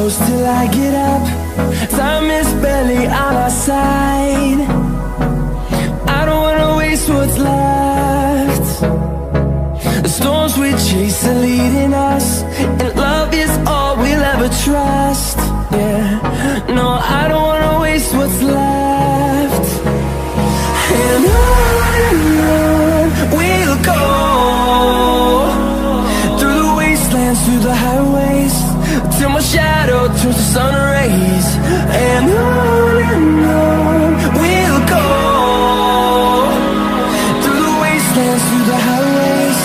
close till I get up. Time is barely on our side. I don't wanna waste what's left. The storms we chase are leading us, and love is all we'll ever trust. Yeah, no, I don't wanna waste what's left. And on we'll go, through the wastelands, through the highways, till my shadow turns to sun rays. And on we'll go, through the wastelands, through the highways,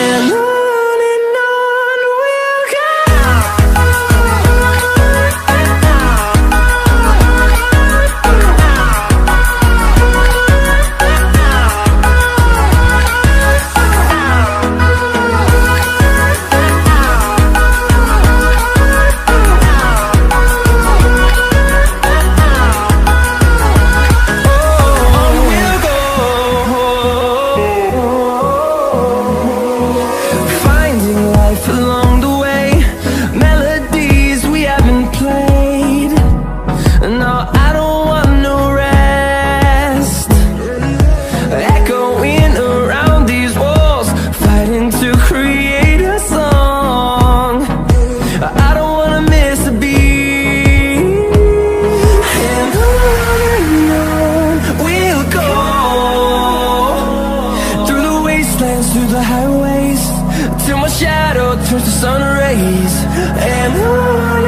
and on we'll go. Through the highways, till my shadow turns to sun rays. And on